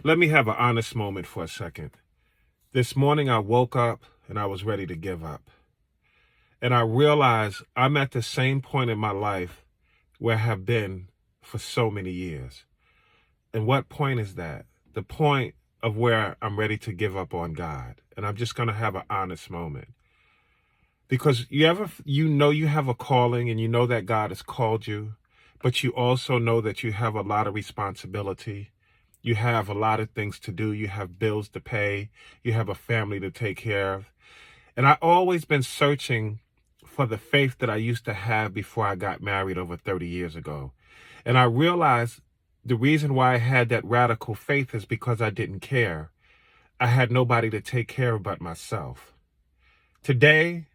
Let me have an honest moment for a second. This morning I woke up and I was ready to give up. And I realized I'm at the same point in my life where I have been for so many years. And what point is that? The point of where I'm ready to give up on God. And I'm just going to have an honest moment. Because you have a calling and you know that God has called you, but you also know that you have a lot of responsibility. You have a lot of things to do. You have bills to pay. You have a family to take care of. And I always been searching for the faith that I used to have before I got married over 30 years ago. And I realized the reason why I had that radical faith is because I didn't care. I had nobody to take care of but myself. Today,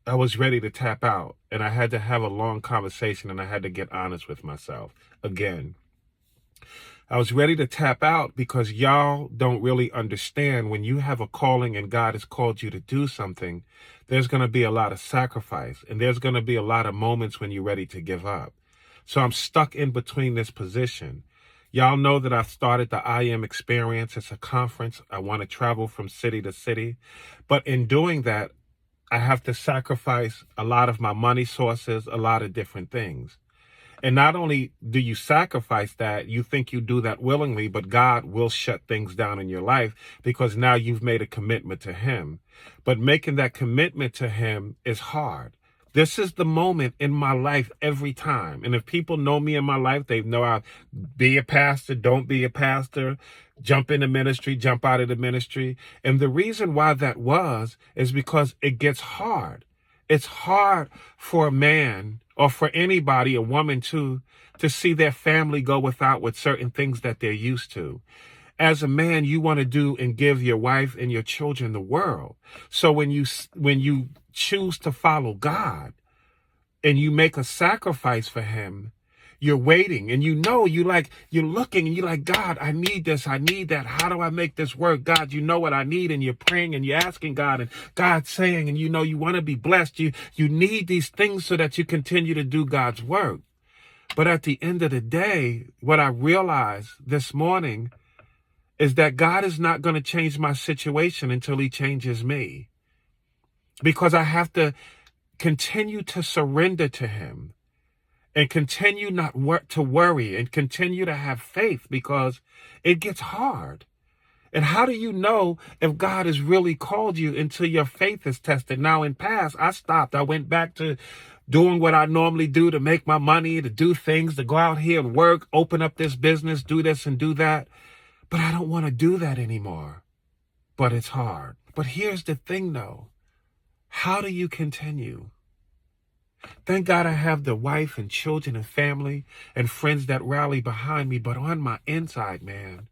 I was ready to tap out, and I had to have a long conversation, and I had to get honest with myself again. I was ready to tap out because y'all don't really understand when you have a calling and God has called you to do something, there's going to be a lot of sacrifice, and there's going to be a lot of moments when you're ready to give up. So I'm stuck in between this position. Y'all know that I've started the I Am Experience. It's a conference. I want to travel from city to city. But in doing that, I have to sacrifice a lot of my money sources, a lot of different things. And not only do you sacrifice that, you think you do that willingly, but God will shut things down in your life because now you've made a commitment to Him. But making that commitment to Him is hard. This is the moment in my life every time. And if people know me in my life, they know I be a pastor, don't be a pastor, jump into ministry, jump out of the ministry. And the reason why that is because it gets hard. It's hard for a man or for anybody, a woman too, to see their family go without with certain things that they're used to. As a man, you want to do and give your wife and your children the world. So when you choose to follow God and you make a sacrifice for Him, you're waiting and you're looking and you're like, God, I need this. I need that. How do I make this work? God, you know what I need. And you're praying and you're asking God and God's saying, and you want to be blessed. You need these things so that you continue to do God's work. But at the end of the day, what I realized this morning is that God is not going to change my situation until He changes me. Because I have to continue to surrender to Him and continue not to worry and continue to have faith because it gets hard. And how do you know if God has really called you until your faith is tested? Now, in past, I stopped. I went back to doing what I normally do to make my money, to do things, to go out here and work, open up this business, do this and do that. But I don't want to do that anymore. But it's hard. But here's the thing, though. How do you continue? Thank God I have the wife and children and family and friends that rally behind me. But on my inside, man,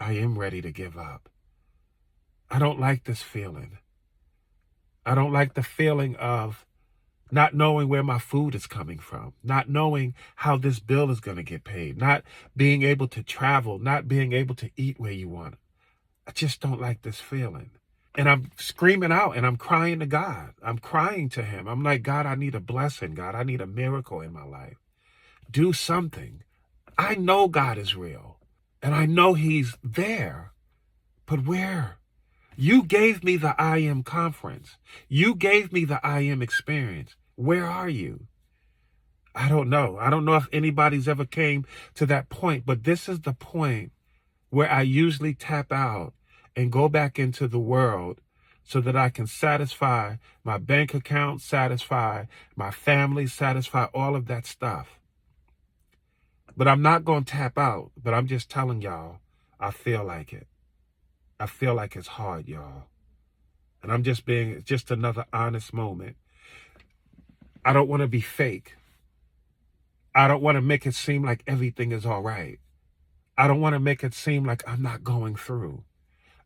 I am ready to give up. I don't like this feeling. I don't like the feeling of not knowing where my food is coming from, not knowing how this bill is going to get paid, not being able to travel, not being able to eat where you want. I just don't like this feeling. And I'm screaming out and I'm crying to God. I'm crying to Him. I'm like, God, I need a blessing. God, I need a miracle in my life. Do something. I know God is real and I know He's there, but where? You gave me the I Am conference. You gave me the I Am experience. Where are you? I don't know. I don't know if anybody's ever came to that point, but this is the point where I usually tap out and go back into the world so that I can satisfy my bank account, satisfy my family, satisfy all of that stuff. But I'm not going to tap out, but I'm just telling y'all, I feel like it. I feel like it's hard, y'all. And I'm just being just another honest moment. I don't want to be fake. I don't want to make it seem like everything is all right. I don't want to make it seem like I'm not going through.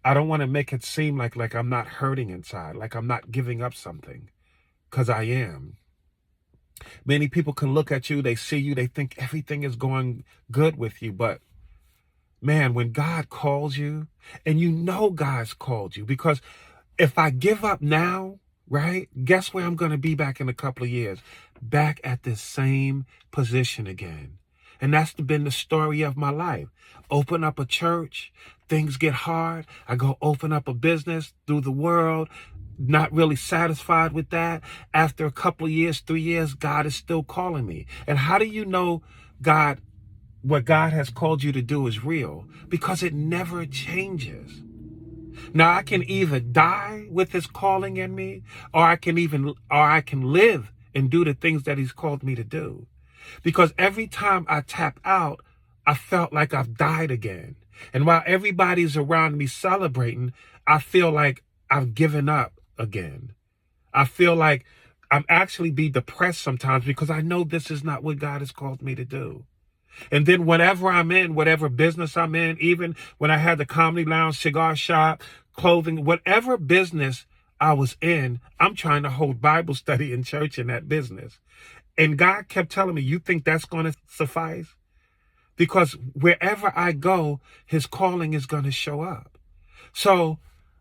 I don't want to make it seem like I'm not hurting inside, like I'm not giving up something, because I am. Many people can look at you, they see you, they think everything is going good with you, but man, when God calls you, and you know God's called you, because if I give up now, right, guess where I'm going to be back in a couple of years? Back at this same position again. And that's been the story of my life. Open up a church, things get hard. I go open up a business through the world, not really satisfied with that. After a couple of years, 3 years, God is still calling me. And how do you know what God has called you to do is real? Because it never changes. Now I can either die with his calling in me, or I can live and do the things that he's called me to do. Because every time I tap out, I felt like I've died again. And while everybody's around me celebrating, I feel like I've given up again. I feel like I'm actually be depressed sometimes because I know this is not what God has called me to do. And then whenever I'm in, whatever business I'm in, even when I had the Comedy Lounge, cigar shop, clothing, whatever business I was in, I'm trying to hold Bible study in church in that business. And God kept telling me, you think that's going to suffice? Because wherever I go, his calling is going to show up. So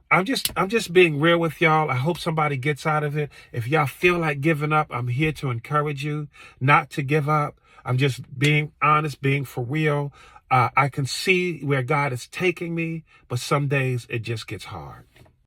I'm just being real with y'all. I hope somebody gets out of it. If y'all feel like giving up, I'm here to encourage you not to give up. I'm just being honest, being for real. I can see where God is taking me, but some days it just gets hard.